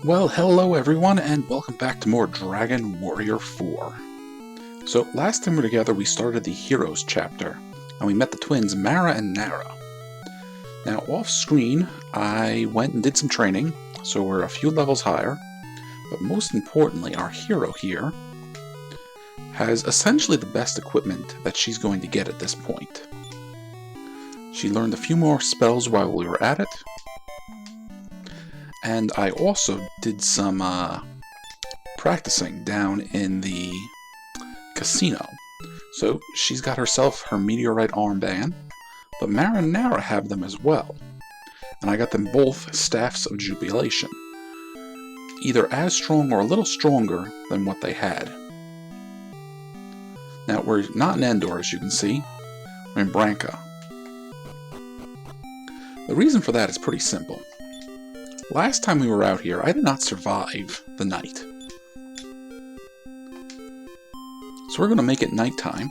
Well, hello everyone, and welcome back to more Dragon Warrior 4. So, last time we were together, we started the Heroes chapter, and we met the twins Mara and Nara. Now, off-screen, I went and did some training, so we're a few levels higher, but most importantly, our hero here has essentially the best equipment that she's going to get at this point. She learned a few more spells while we were at it, and I also did some practicing down in the casino. So she's got herself her meteorite armband, but Mara and Nara have them as well. And I got them both Staffs of Jubilation, either as strong or a little stronger than what they had. Now, we're not in Endor, as you can see. We're in Branca. The reason for that is pretty simple. Last time we were out here, I did not survive the night. So we're going to make it nighttime.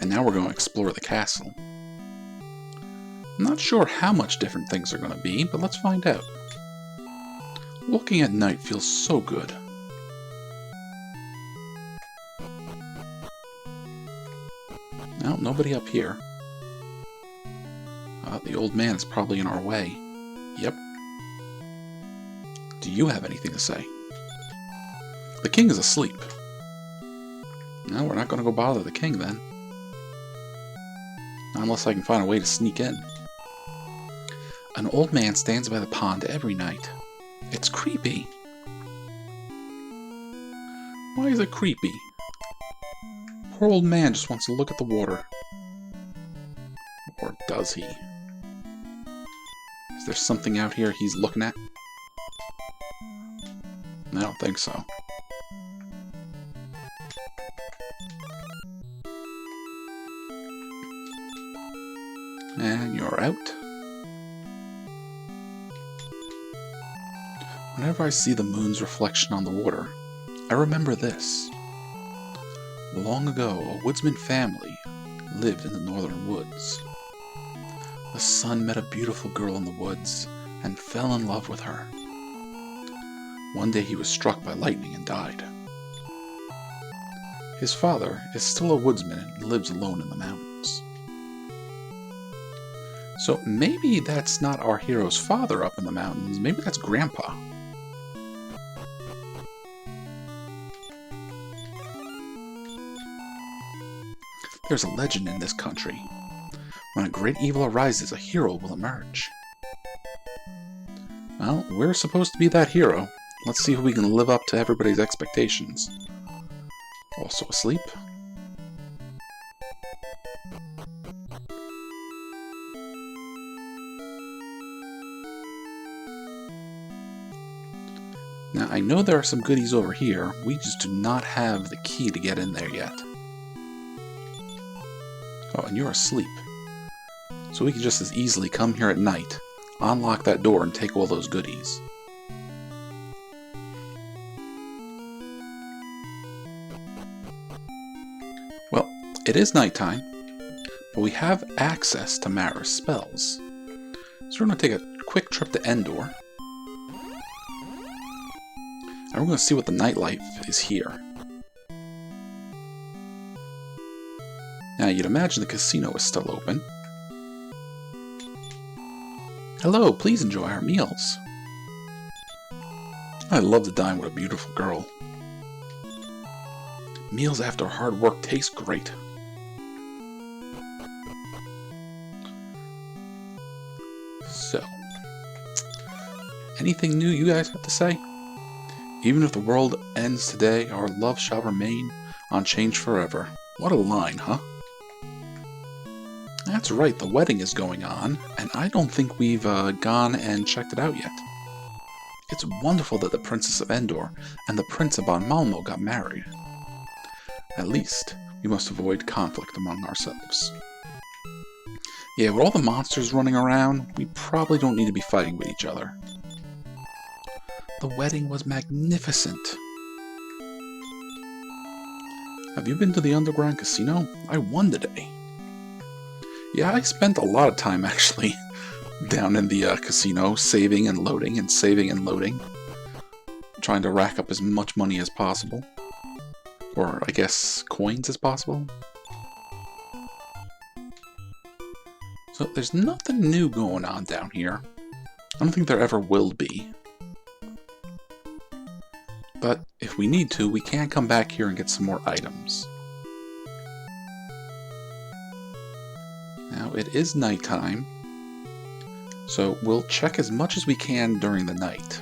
And now we're going to explore the castle. I'm not sure how much different things are going to be, but let's find out. Walking at night feels so good. No, nobody up here. The old man is probably in our way. Yep. Do you have anything to say? The king is asleep. No, we're not going to go bother the king then. Not unless I can find a way to sneak in. An old man stands by the pond every night. It's creepy. Why is it creepy? Poor old man just wants to look at the water. Or does he? Is there something out here he's looking at? I don't think so. And you're out. Whenever I see the moon's reflection on the water, I remember this. Long ago, a woodsman family lived in the northern woods. The son met a beautiful girl in the woods and fell in love with her. One day he was struck by lightning and died. His father is still a woodsman and lives alone in the mountains. So maybe that's not our hero's father up in the mountains, maybe that's Grandpa. There's a legend in this country. When a great evil arises, a hero will emerge. Well, we're supposed to be that hero. Let's see if we can live up to everybody's expectations. Also asleep. Now, I know there are some goodies over here. We just do not have the key to get in there yet. Oh, and you're asleep. So we can just as easily come here at night, unlock that door, and take all those goodies. Well, it is nighttime, but we have access to Mara's spells. So we're going to take a quick trip to Endor. And we're going to see what the nightlife is here. Now, you'd imagine the casino is still open. Hello, please enjoy our meals. I love to dine with a beautiful girl. Meals after hard work taste great. So, anything new you guys have to say? Even if the world ends today, our love shall remain unchanged forever. What a line, huh? That's right, the wedding is going on, and I don't think we've gone and checked it out yet. It's wonderful that the Princess of Endor and the Prince of Bon Malmo got married. At least, we must avoid conflict among ourselves. Yeah, with all the monsters running around, we probably don't need to be fighting with each other. The wedding was magnificent. Have you been to the underground casino? I won today. Yeah, I spent a lot of time actually down in the casino, saving and loading and saving and loading. Trying to rack up as much money as possible. Or, I guess, coins as possible. So, there's nothing new going on down here. I don't think there ever will be. But, if we need to, we can come back here and get some more items. Now, it is nighttime. So, we'll check as much as we can during the night.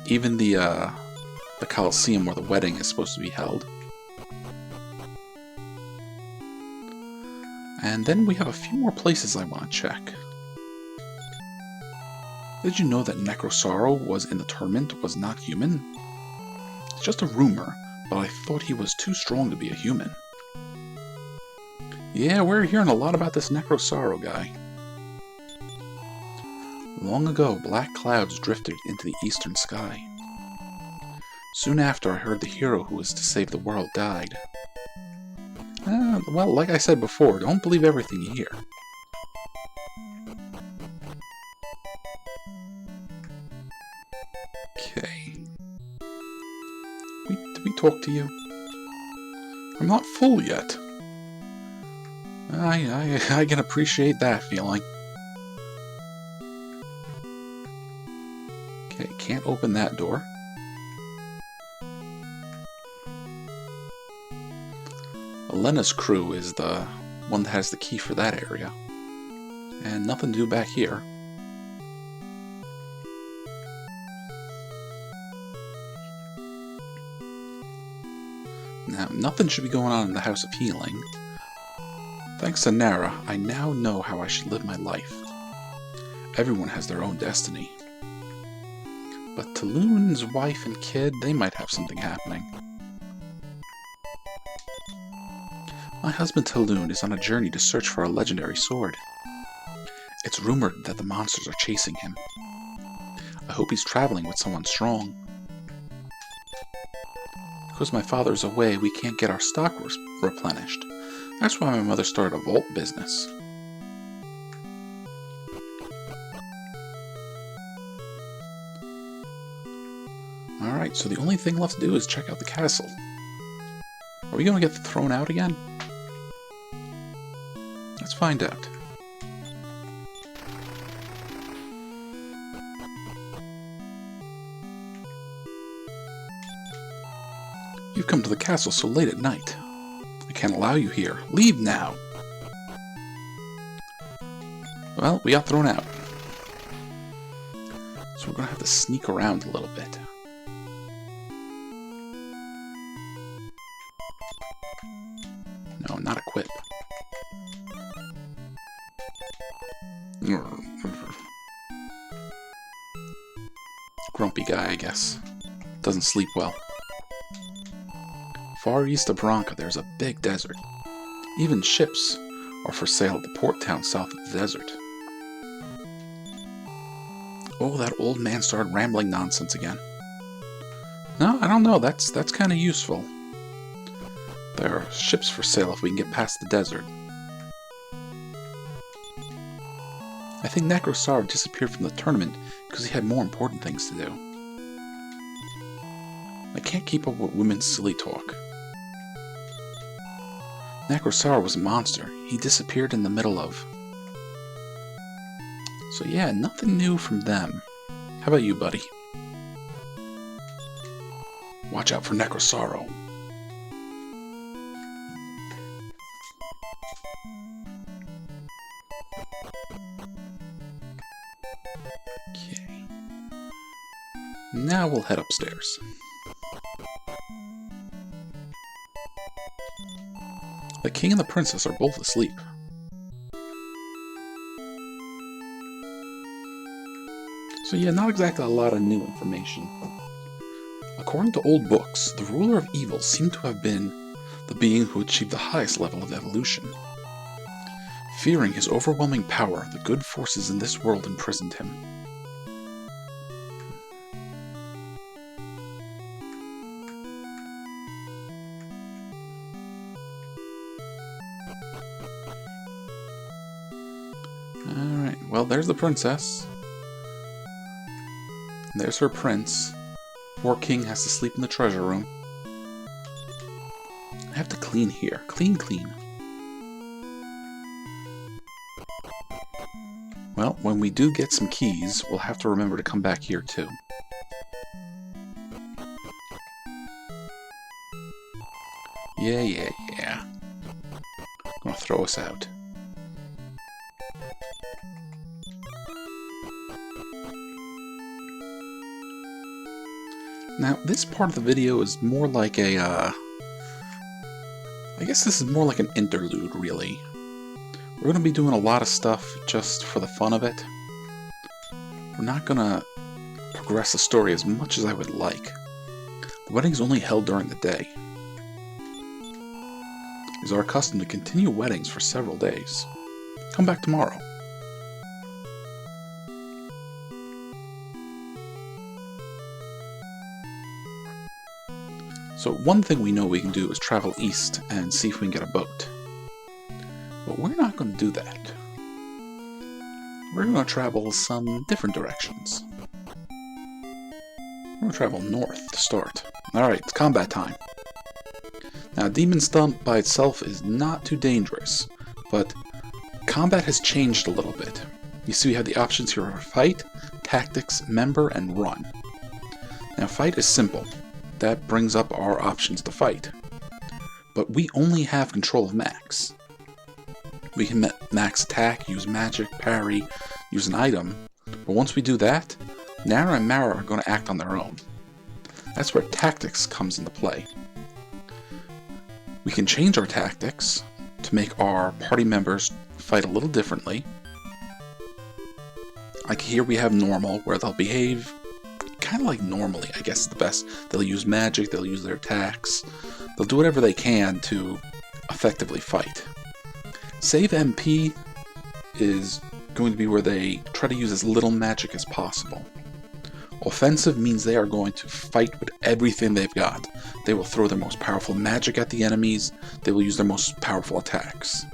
Even the Coliseum where the wedding is supposed to be held. And then we have a few more places I want to check. Did you know that Necrosaro was in the tournament was not human? It's just a rumor, but I thought he was too strong to be a human. Yeah, we're hearing a lot about this Necrosaro guy. Long ago, black clouds drifted into the eastern sky. Soon after, I heard the hero who was to save the world died. Well, like I said before, don't believe everything you hear. Okay. Did we talk to you? I'm not full yet. I can appreciate that feeling. Okay, can't open that door. Elena's crew is the one that has the key for that area. And nothing to do back here. Now, nothing should be going on in the House of Healing. Thanks to Nara, I now know how I should live my life. Everyone has their own destiny. But Talun's wife and kid, they might have something happening. My husband Talun is on a journey to search for a legendary sword. It's rumored that the monsters are chasing him. I hope he's traveling with someone strong. Because my father's away, we can't get our stock replenished. That's why my mother started a vault business. Alright, so the only thing left to do is check out the castle. Are we going to get thrown out again? Let's find out. You've come to the castle so late at night. I can't allow you here. Leave now! Well, we got thrown out. So we're going to have to sneak around a little bit. No, not equip. Grumpy guy, I guess. Doesn't sleep well. Far east of Branca, there's a big desert. Even ships are for sale at the port town south of the desert. Oh, that old man started rambling nonsense again. No, I don't know. That's kind of useful. There are ships for sale if we can get past the desert. I think Necrosaro disappeared from the tournament because he had more important things to do. I can't keep up with women's silly talk. Necrosaro was a monster. He disappeared in the middle of... So yeah, nothing new from them. How about you, buddy? Watch out for Necrosaro. Okay. Now we'll head upstairs. The king and the princess are both asleep. So yeah, not exactly a lot of new information. According to old books, the ruler of evil seemed to have been the being who achieved the highest level of evolution. Fearing his overwhelming power, the good forces in this world imprisoned him. Well, there's the princess. And there's her prince. Poor king has to sleep in the treasure room. I have to clean here. Clean, clean. Well, when we do get some keys, we'll have to remember to come back here too. Yeah. Gonna throw us out. Now, this part of the video is more like a, I guess this is more like an interlude, really. We're gonna be doing a lot of stuff just for the fun of it. We're not gonna progress the story as much as I would like. The wedding's only held during the day. It is our custom to continue weddings for several days. Come back tomorrow. So one thing we know we can do is travel east and see if we can get a boat. But we're not going to do that. We're going to travel some different directions. We're going to travel north to start. Alright, it's combat time. Now, Demon Stump by itself is not too dangerous, but combat has changed a little bit. You see we have the options here for Fight, Tactics, Member, and Run. Now, Fight is simple. That brings up our options to fight. But we only have control of Max. We can max attack, use magic, parry, use an item, but once we do that, Nara and Mara are going to act on their own. That's where tactics comes into play. We can change our tactics to make our party members fight a little differently. Like here we have normal, where they'll behave kind of like normally, I guess is the best. They'll use magic, they'll use their attacks, they'll do whatever they can to effectively fight. Save MP is going to be where they try to use as little magic as possible. Offensive means they are going to fight with everything they've got. They will throw their most powerful magic at the enemies, they will use their most powerful attacks.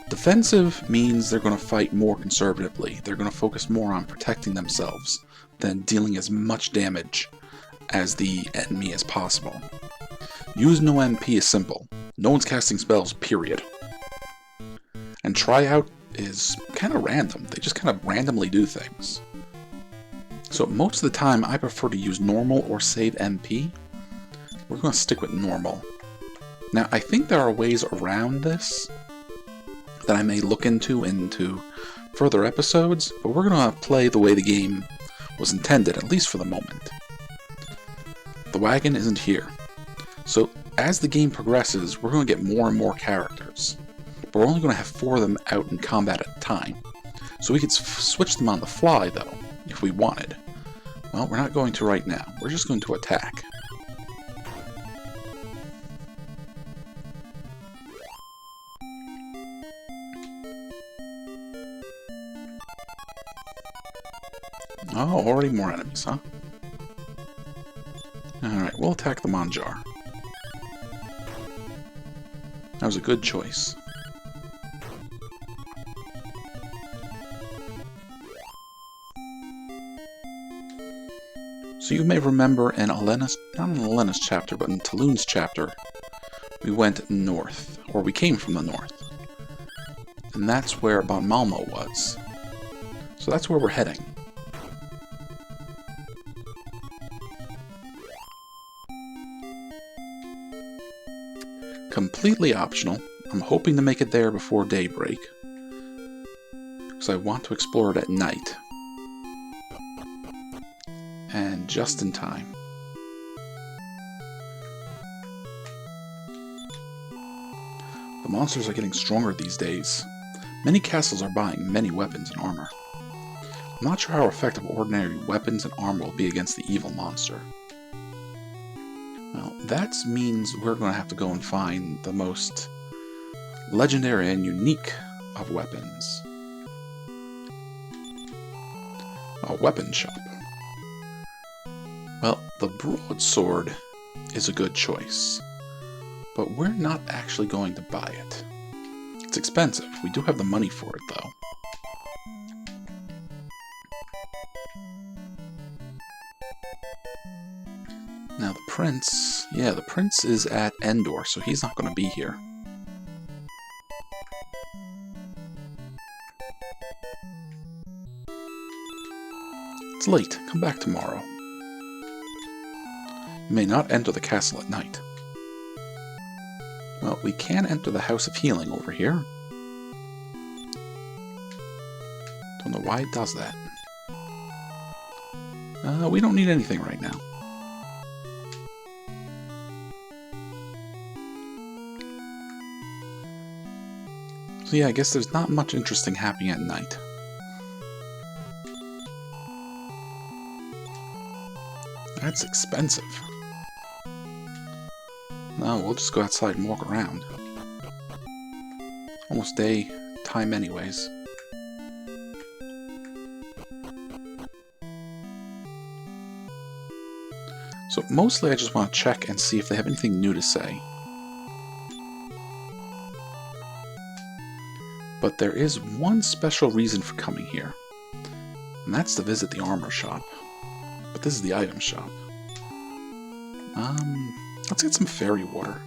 Defensive means they're going to fight more conservatively. They're going to focus more on protecting themselves than dealing as much damage as the enemy as possible. Use no MP is simple. No one's casting spells, period. And try out is kind of random. They just kind of randomly do things. So most of the time I prefer to use normal or save MP. We're going to stick with normal. Now I think there are ways around this that I may look into further episodes, but we're going to play the way the game was intended, at least for the moment. The wagon isn't here. So as the game progresses, we're going to get more and more characters. But we're only going to have 4 of them out in combat at a time. So we could switch them on the fly, though, if we wanted. Well, we're not going to right now. We're just going to attack. Oh, already more enemies, huh? Alright, we'll attack the Manjar. That was a good choice. So you may remember in Elena's, not in Elena's chapter, but in Talun's chapter, we went north, or we came from the north. And that's where Bon Malmo was. So that's where we're heading. Completely optional. I'm hoping to make it there before daybreak, because I want to explore it at night. And just in time. The monsters are getting stronger these days. Many castles are buying many weapons and armor. I'm not sure how effective ordinary weapons and armor will be against the evil monster. Well, that means we're going to have to go and find the most legendary and unique of weapons. A weapon shop. Well, the broadsword is a good choice, but we're not actually going to buy it. It's expensive. We do have the money for it, though. Now the prince... Yeah, the prince is at Endor, so he's not going to be here. It's late. Come back tomorrow. You may not enter the castle at night. Well, we can enter the House of Healing over here. Don't know why it does that. We don't need anything right now. So yeah, I guess there's not much interesting happening at night. That's expensive. No, we'll just go outside and walk around. Almost day time anyways. So mostly I just want to check and see if they have anything new to say. But there is one special reason for coming here, and that's to visit the armor shop. But this is the item shop. Let's get some fairy water.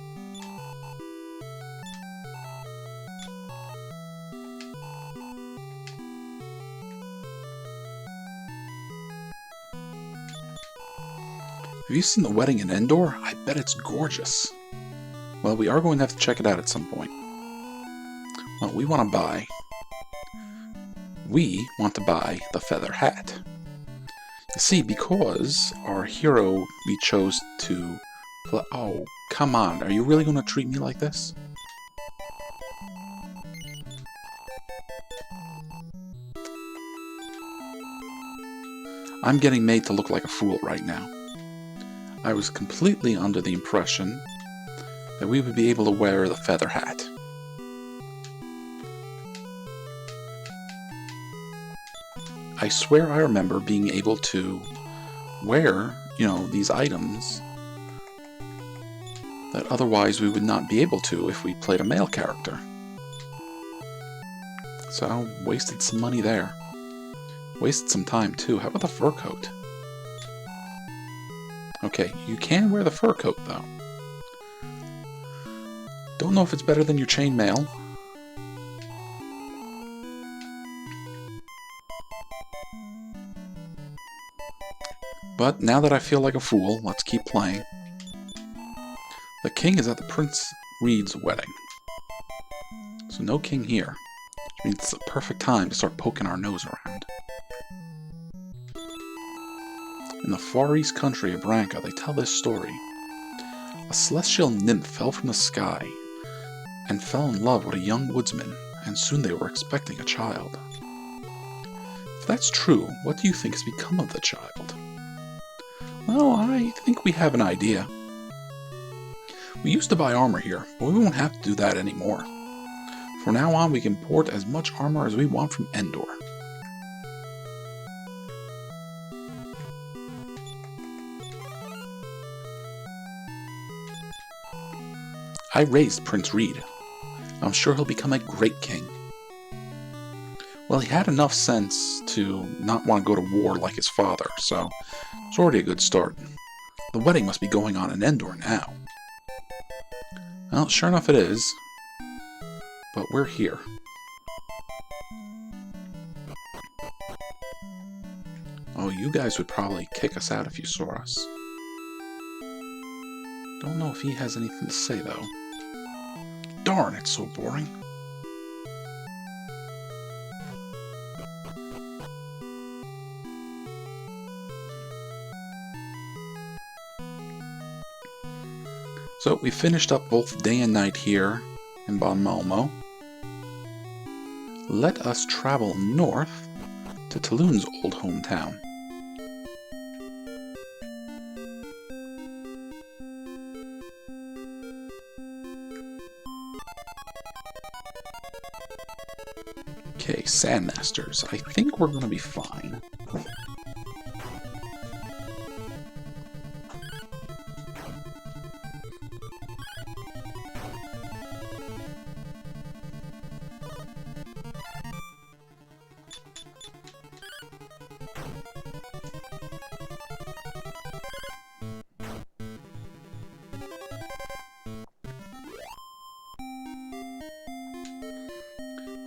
Have you seen the wedding in Endor? I bet it's gorgeous. Well, we are going to have to check it out at some point. Well, we want to buy the feather hat. You see, because our hero we chose to play... Oh, come on. Are you really going to treat me like this? I'm getting made to look like a fool right now. I was completely under the impression that we would be able to wear the feather hat. I swear I remember being able to wear, these items that otherwise we would not be able to if we played a male character. So, wasted some money there. Wasted some time too. How about the fur coat? Okay, you can wear the fur coat though. Don't know if it's better than your chainmail. But now that I feel like a fool, let's keep playing. The king is at the Prince Reed's wedding. So no king here. Which means it's a perfect time to start poking our nose around. In the far east country of Branca, they tell this story. A celestial nymph fell from the sky and fell in love with a young woodsman, and soon they were expecting a child. If that's true, what do you think has become of the child? Well, I think we have an idea. We used to buy armor here, but we won't have to do that anymore. From now on, we can import as much armor as we want from Endor. I raised Prince Reed. I'm sure he'll become a great king. Well, he had enough sense to not want to go to war like his father, so it's already a good start. The wedding must be going on in Endor now. Well, sure enough it is. But we're here. Oh, you guys would probably kick us out if you saw us. Don't know if he has anything to say, though. Darn, it's so boring. So we finished up both day and night here in Bon Malmo. Let us travel north to Talun's old hometown. Okay, Sandmasters. I think we're going to be fine.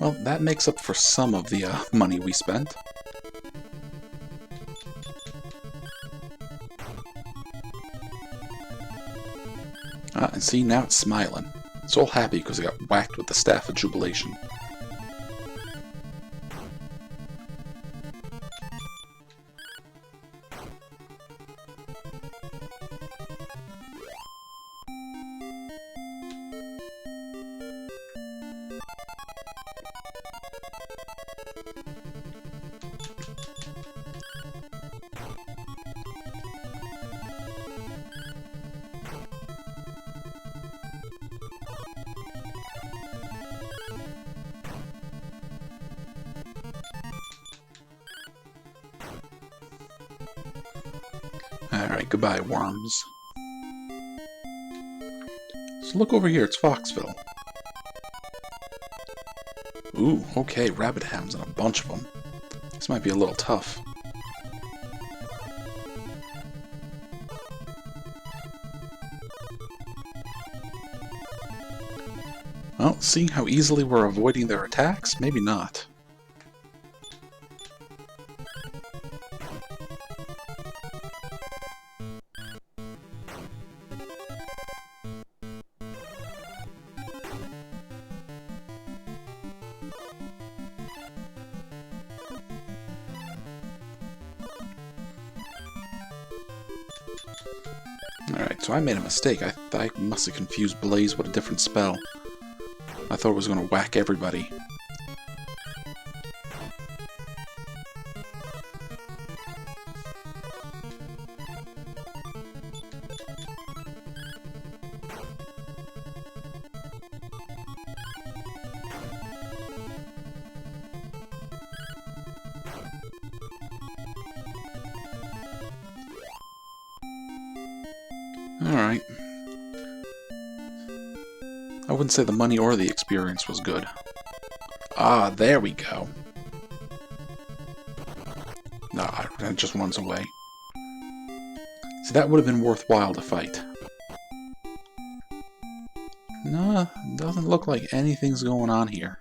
Well, that makes up for some of the money we spent. And see, now it's smiling. It's all happy because it got whacked with the Staff of Jubilation. Alright, goodbye, worms. So look over here, it's Foxville. Ooh, okay, rabbit hounds and a bunch of them. This might be a little tough. Well, seeing how easily we're avoiding their attacks, maybe not. Alright, so I made a mistake. I must have confused Blaze with a different spell. I thought it was going to whack everybody. Alright. I wouldn't say the money or the experience was good. Ah, there we go. Nah, it just runs away. See, that would have been worthwhile to fight. Nah, doesn't look like anything's going on here.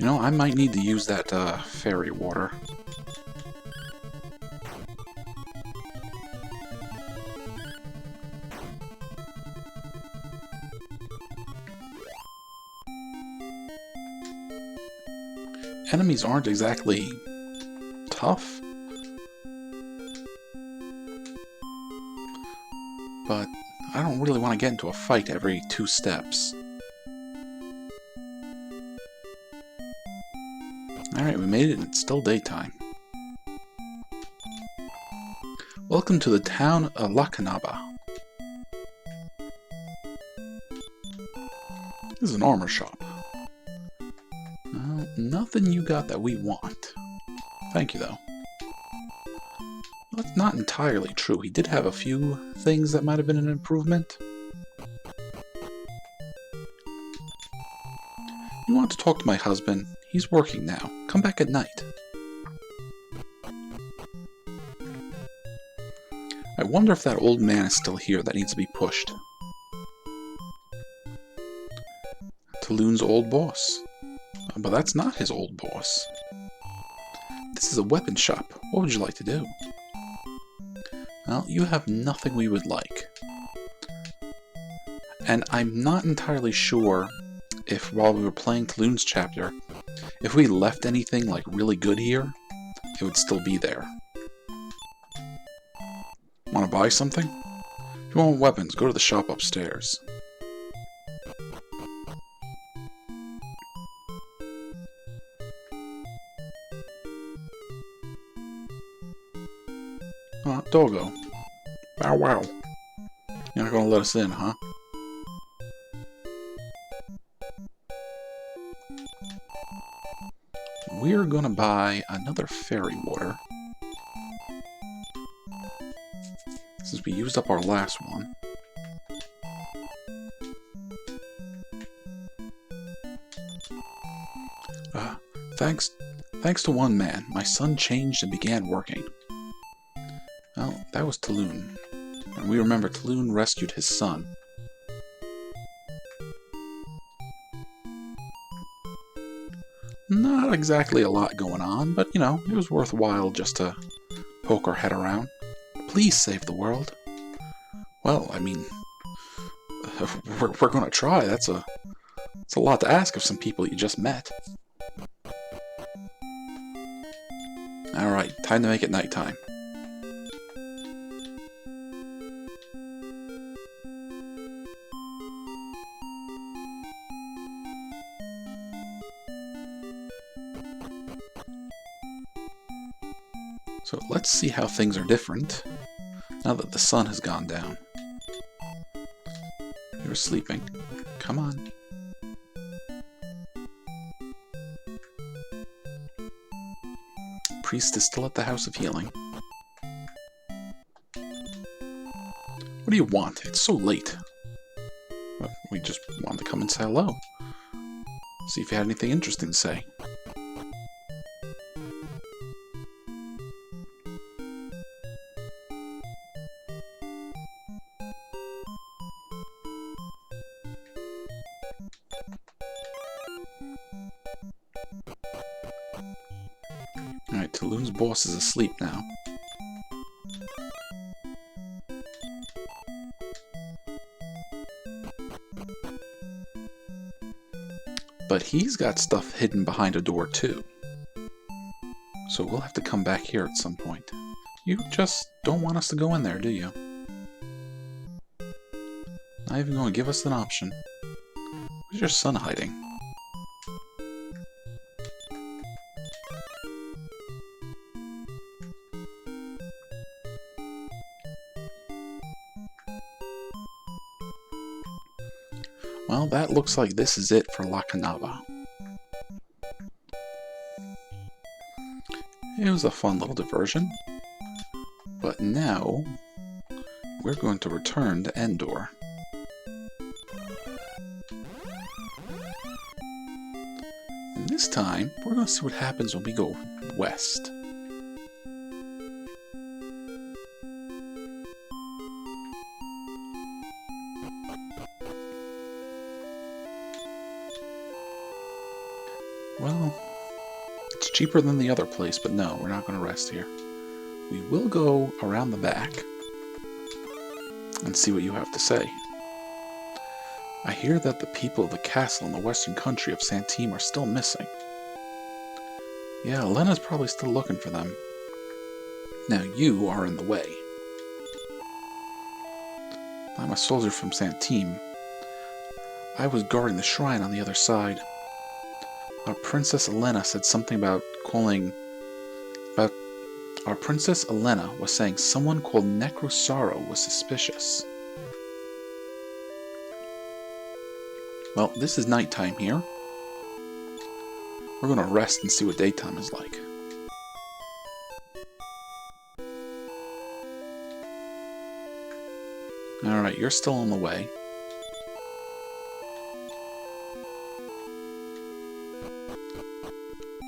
You know, I might need to use that fairy water. Enemies aren't exactly tough, but I don't really want to get into a fight every 2 steps. Alright, we made it, and it's still daytime. Welcome to the town of Lakanaba. This is an armor shop. Nothing you got that we want. Thank you, though. That's not entirely true. He did have a few things that might have been an improvement. You want to talk to my husband? He's working now. Come back at night. I wonder if that old man is still here that needs to be pushed. Taloon's old boss. But that's not his old boss. This is a weapon shop. What would you like to do? Well, you have nothing we would like. And I'm not entirely sure if while we were playing Taloon's chapter, if we left anything like really good here, it would still be there. Want to buy something? If you want weapons, go to the shop upstairs. Doggo. Bow wow. You're not gonna let us in, huh? We're gonna buy another fairy water. Since we used up our last one. Thanks to one man, my son changed and began working. Well, that was Taloon. And we remember Taloon rescued his son. Not exactly a lot going on, but, you know, it was worthwhile just to poke our head around. Please save the world. Well, I mean, we're going to try. It's a lot to ask of some people you just met. Alright, time to make it nighttime. So let's see how things are different now that the sun has gone down. You're sleeping. Come on. Priest is still at the House of Healing. What do you want? It's so late. Well, we just wanted to come and say hello. See if you had anything interesting to say. Alright, Taloon's boss is asleep now. But he's got stuff hidden behind a door too. So we'll have to come back here at some point. You just don't want us to go in there, do you? Not even going to give us an option. Where's your son hiding? Well, that looks like this is it for La Canava. It was a fun little diversion. But now, we're going to return to Endor. And this time, we're going to see what happens when we go west. Well, it's cheaper than the other place, but no, we're not going to rest here. We will go around the back and see what you have to say. I hear that the people of the castle in the western country of Santime are still missing. Yeah, Elena's probably still looking for them. Now you are in the way. I'm a soldier from Santime. I was guarding the shrine on the other side. Princess Elena said something about our Princess Elena was saying someone called Necrosaro was suspicious. Well, this is nighttime here. We're going to rest and see what daytime is like. Alright, you're still on the way.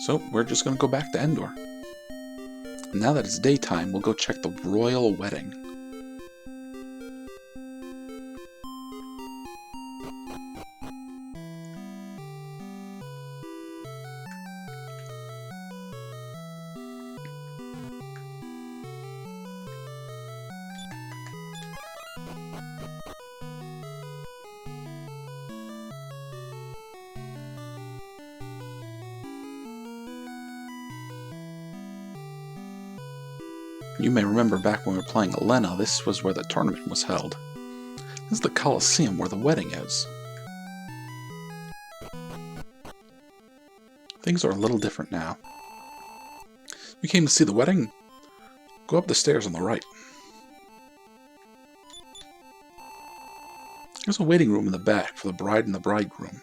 So, we're just going to go back to Endor. And now that it's daytime, we'll go check the royal wedding. You may remember back when we were playing Elena, this was where the tournament was held. This is the Colosseum where the wedding is. Things are a little different now. You came to see the wedding? Go up the stairs on the right. There's a waiting room in the back for the bride and the bridegroom.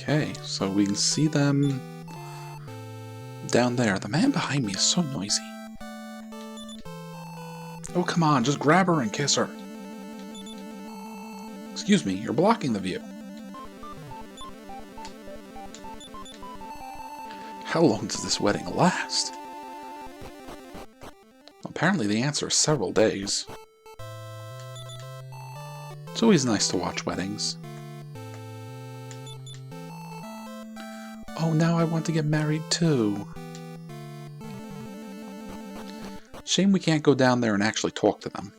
Okay, so we can see them down there. The man behind me is so noisy. Oh, come on, just grab her and kiss her. Excuse me, you're blocking the view. How long does this wedding last? Apparently the answer is several days. It's always nice to watch weddings. Oh, now I want to get married too. Shame we can't go down there and actually talk to them.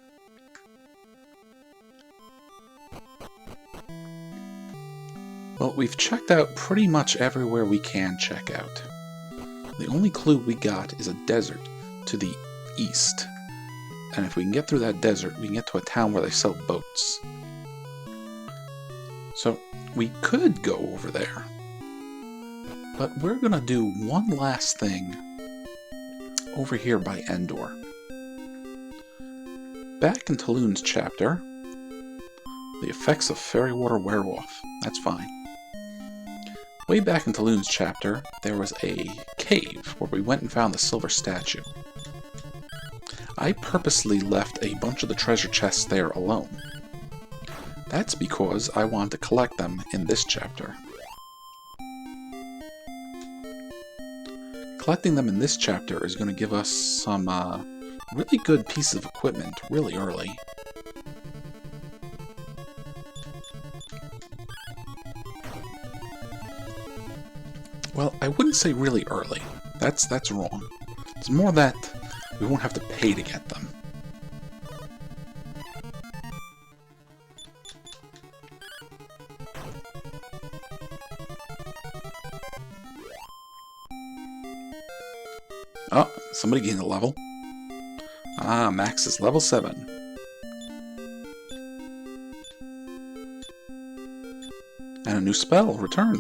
Well, we've checked out pretty much everywhere we can check out. The only clue we got is a desert to the east. And if we can get through that desert, we can get to a town where they sell boats. So, we could go over there. But we're gonna do one last thing over here by Endor. Back in Talon's chapter, the effects of fairy water wear off. That's fine. Way back in Talon's chapter, there was a cave where we went and found the silver statue. I purposely left a bunch of the treasure chests there alone. That's because I want to collect them in this chapter. Collecting them in this chapter is going to give us some really good pieces of equipment really early. Well, I wouldn't say really early. That's wrong. It's more that we won't have to pay to get them. Oh, somebody gained a level. Ah, Max is level 7. And a new spell returned.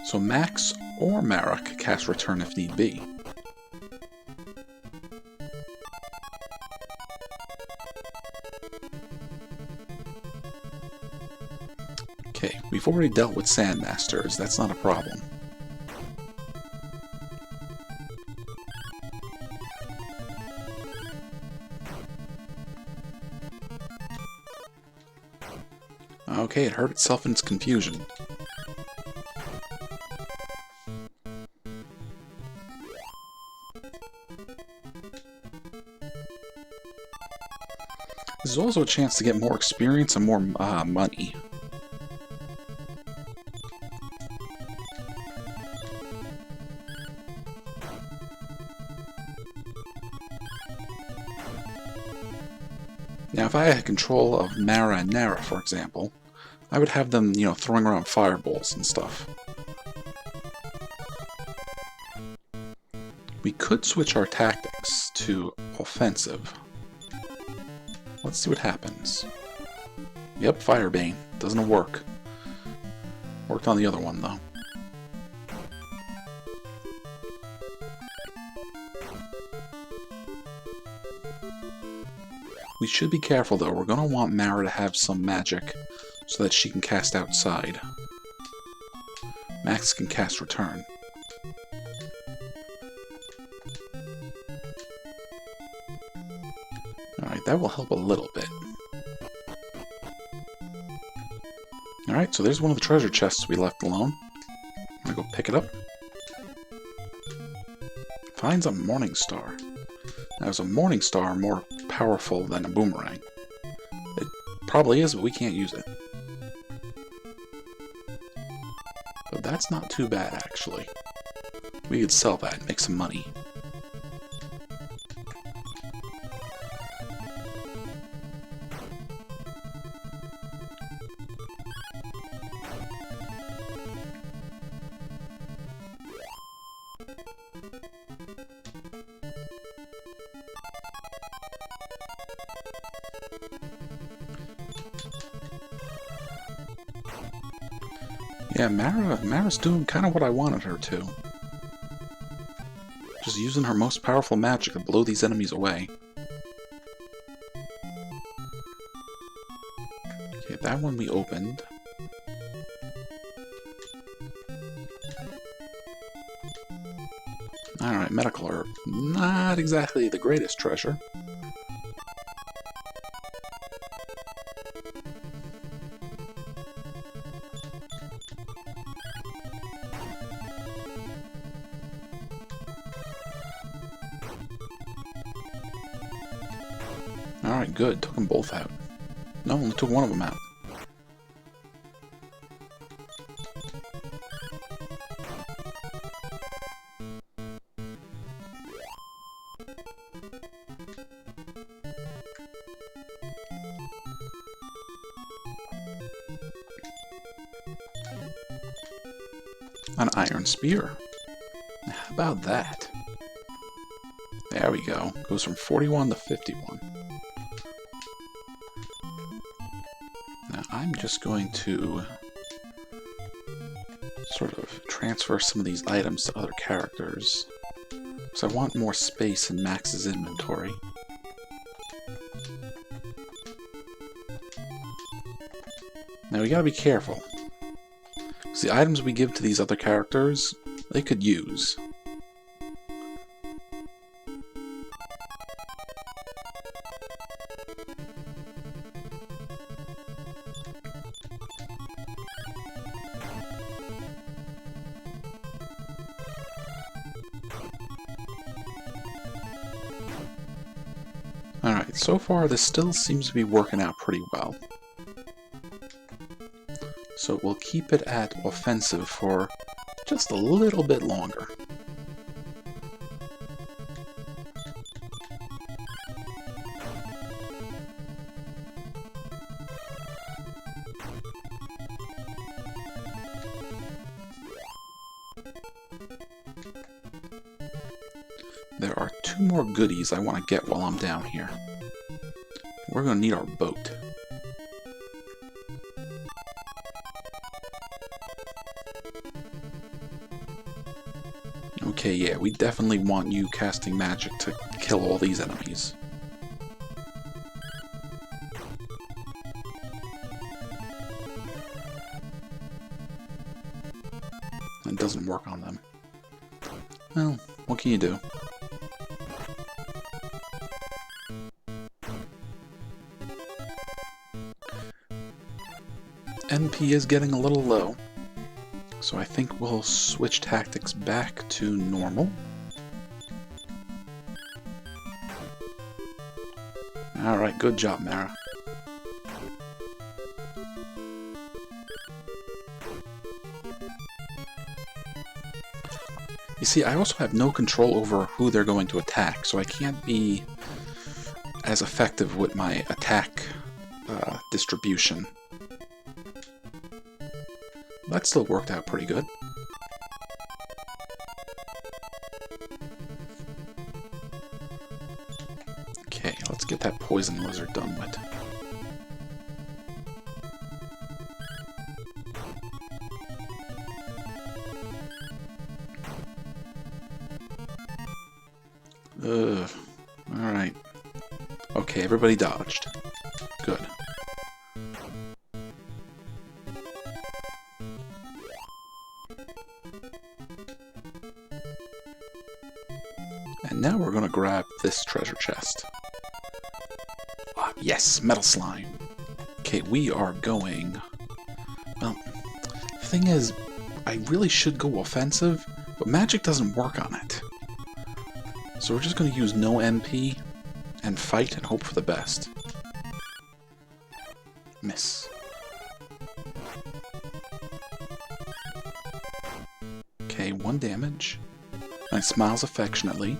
So Max or Mara could cast Return if need be. Okay, we've already dealt with Sandmasters, that's not a problem. Okay, it hurt itself in its confusion. This is also a chance to get more experience and more money. Now, if I had control of Mara and Nara, for example, I would have them, throwing around fireballs and stuff. We could switch our tactics to offensive. Let's see what happens. Yep, Firebane. Doesn't work. Worked on the other one, though. We should be careful, though. We're going to want Mara to have some magic so that she can cast outside. Max can cast Return. Alright, that will help a little bit. Alright, so there's one of the treasure chests we left alone. I'm gonna go pick it up. Finds a Morning Star. Now, is a Morning Star more powerful than a boomerang? It probably is, but we can't use it. But that's not too bad, actually. We could sell that and make some money. Yeah, Mara's doing kind of what I wanted her to. Just using her most powerful magic to blow these enemies away. Okay, that one we opened. Alright, medical herb. Not exactly the greatest treasure. Alright, good. Took them both out. No, only took one of them out. An iron spear. How about that? There we go. Goes from 41 to 51. Now I'm just going to sort of transfer some of these items to other characters, because I want more space in Max's inventory. Now we gotta be careful. The items we give to these other characters, they could use. Alright, so far this still seems to be working out pretty well. So we'll keep it at offensive for just a little bit longer. There are 2 more goodies I want to get while I'm down here. We're going to need our boat. Okay, yeah, we definitely want you casting magic to kill all these enemies. It doesn't work on them. Well, what can you do? MP is getting a little low. So I think we'll switch tactics back to normal. Alright, good job, Mara. You see, I also have no control over who they're going to attack, so I can't be as effective with my attack distribution. That still worked out pretty good. Okay, let's get that poison lizard done with. Alright. Okay, everybody dodged. Good. And now we're going to grab this treasure chest. Ah, yes, metal slime. Okay, we are going... Well, the thing is, I really should go offensive, but magic doesn't work on it. So we're just going to use no MP and fight and hope for the best. Miss. Okay, 1 damage. And it smiles affectionately.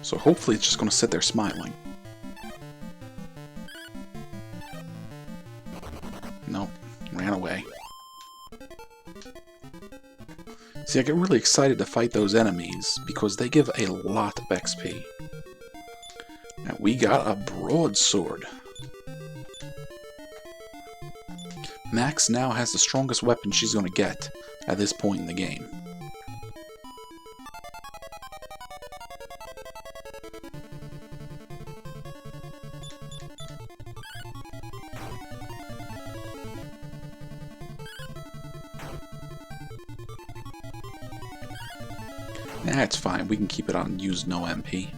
So hopefully it's just going to sit there smiling. Nope, ran away. See, I get really excited to fight those enemies because they give a lot of XP. Now we got a broadsword. Max now has the strongest weapon she's going to get at this point in the game. Nah, it's fine. We can keep it on use no MP.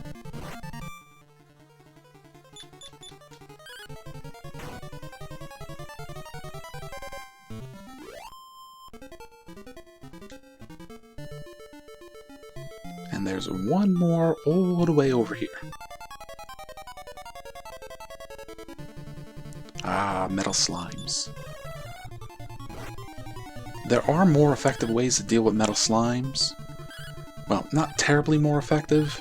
And there's one more all the way over here. metal slimes. There are more effective ways to deal with metal slimes. Well, not terribly more effective,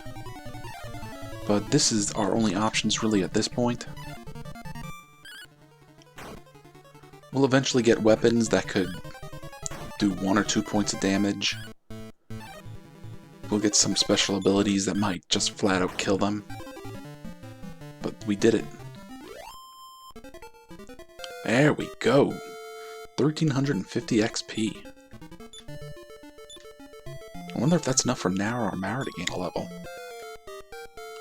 but this is our only options really at this point. We'll eventually get weapons that could do 1 or 2 points of damage. We'll get some special abilities that might just flat out kill them. But we did it. There we go. 1350 XP. I wonder if that's enough for Nara or Mara to gain a level.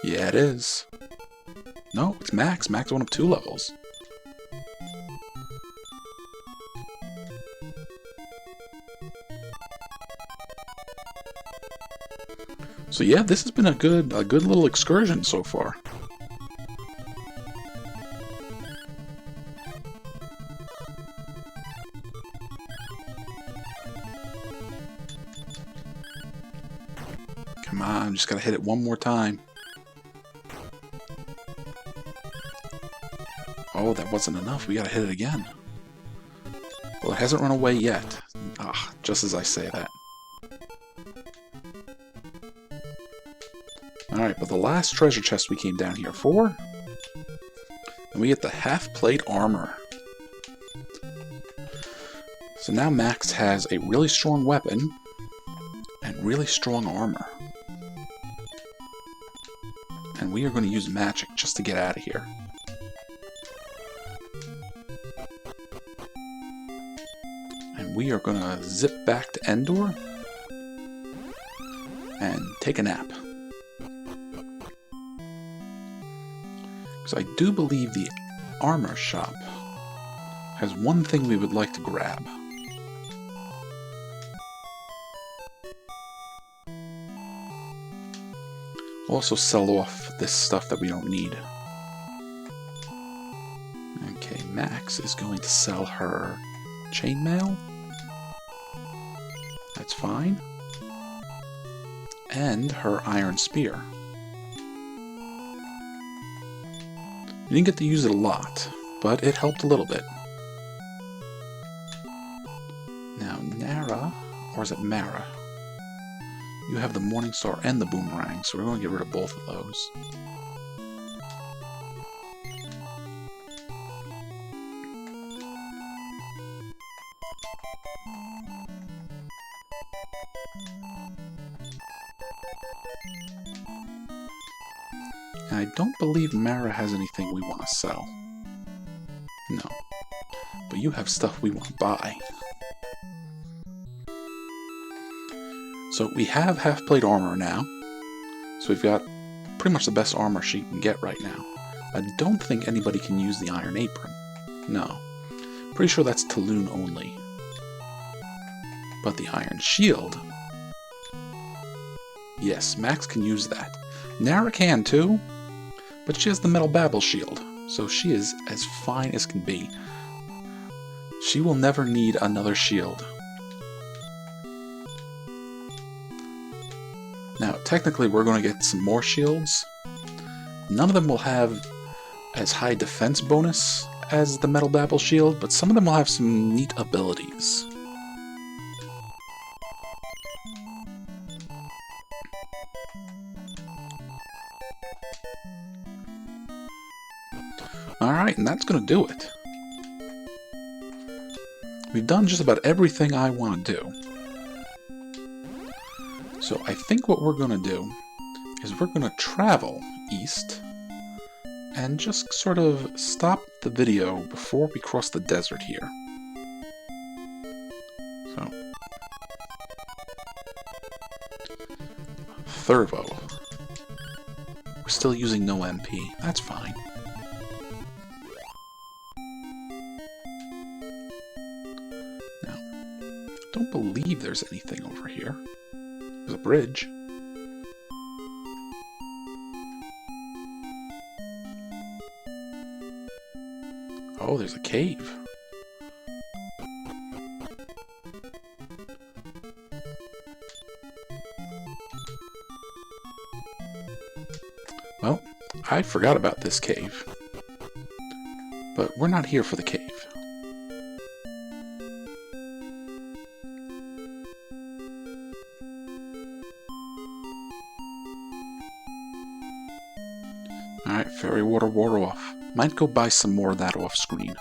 Yeah, it is. No, it's Max. Max went up 2 levels. So yeah, this has been a good little excursion so far. Come on, just gotta hit it one more time. Oh, that wasn't enough. We gotta hit it again. Well, it hasn't run away yet. Ah, just as I say that. Alright, but the last treasure chest we came down here for, and we get the half-plate armor. So now Max has a really strong weapon and really strong armor. And we are going to use magic just to get out of here. And we are going to zip back to Endor and take a nap. Because I do believe the armor shop has one thing we would like to grab. We'll also sell off this stuff that we don't need. Okay, Max is going to sell her chainmail. That's fine. And her iron spear. You didn't get to use it a lot, but it helped a little bit. Now, Nara, or is it Mara? You have the Morning Star and the Boomerang, so we're going to get rid of both of those. And I don't believe Mara has anything we want to sell. No. But you have stuff we want to buy. So we have half-plate armor now. So we've got pretty much the best armor she can get right now. I don't think anybody can use the Iron Apron. No. Pretty sure that's Talon only. But the Iron Shield... yes, Max can use that. Nara can too, but she has the Metal Babble Shield, so she is as fine as can be. She will never need another shield. Now, technically we're going to get some more shields. None of them will have as high defense bonus as the Metal Babble Shield, but some of them will have some neat abilities. Alright, and that's going to do it. We've done just about everything I want to do. So I think what we're going to do is we're going to travel east and just sort of stop the video before we cross the desert here. So, Thurvo. We're still using no MP. That's fine. Now, I don't believe there's anything over here. There's a bridge. Oh, there's a cave. Well, I forgot about this cave. But we're not here for the cave. Alright, fairy water wore off. Might go buy some more of that off screen.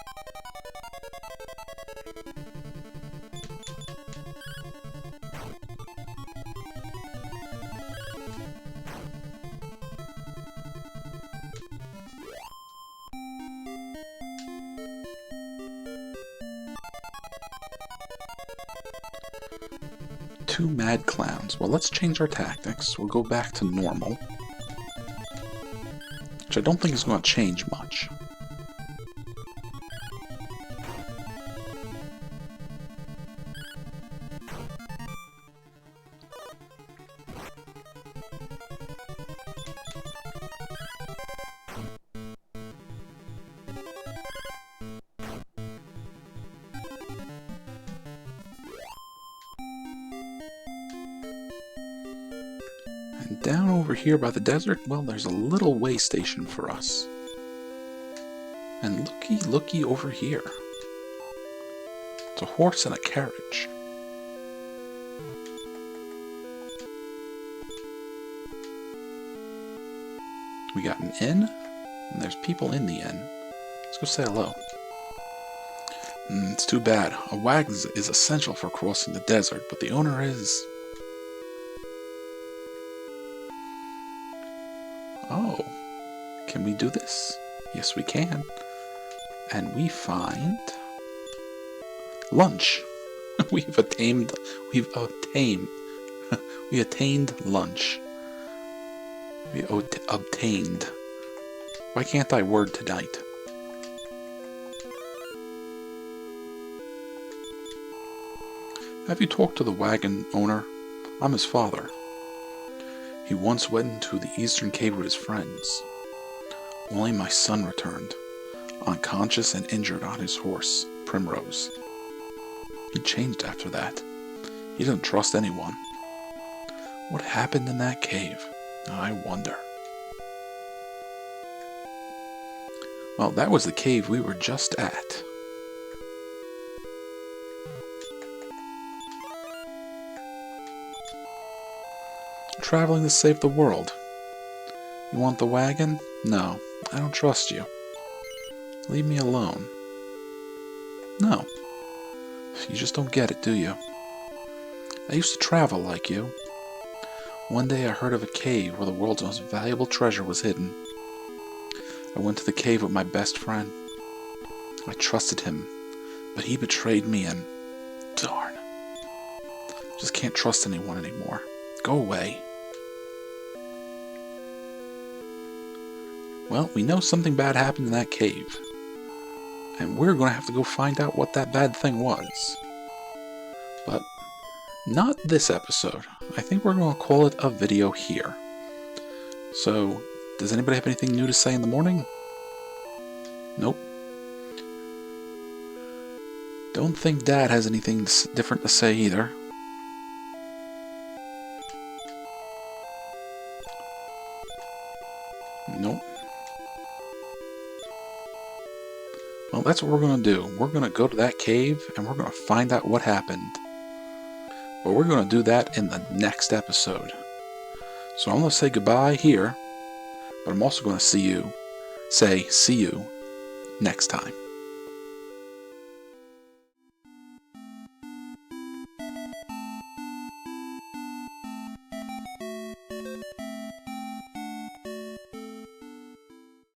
Two mad clowns. Well, let's change our tactics. We'll go back to normal. Which I don't think is going to change much. And down over here by the desert, well, there's a little way station for us. And looky over here. It's a horse and a carriage. We got an inn, and there's people in the inn. Let's go say hello. It's too bad. A wagon is essential for crossing the desert, but the owner is... Oh, can we do this? Yes, we can. And we find... lunch. we attained lunch. We obtained. Why can't I word tonight? Have you talked to the wagon owner? I'm his father. He once went into the eastern cave with his friends. Only my son returned, unconscious and injured on his horse, Primrose. He changed after that. He doesn't trust anyone. What happened in that cave? I wonder. Well, that was the cave we were just at. Traveling to save the world. You want the wagon? No, I don't trust you. Leave me alone. No. You just don't get it, do you? I used to travel like you. One day I heard of a cave where the world's most valuable treasure was hidden. I went to the cave with my best friend. I trusted him, but he betrayed me and... darn. Just can't trust anyone anymore. Go away. Well, we know something bad happened in that cave. And we're going to have to go find out what that bad thing was. But not this episode. I think we're going to call it a video here. So, does anybody have anything new to say in the morning? Nope. Don't think Dad has anything different to say either. Nope. Well, that's what we're going to do. We're going to go to that cave, and we're going to find out what happened. But we're going to do that in the next episode. So I'm going to say goodbye here, but I'm also going to see you next time.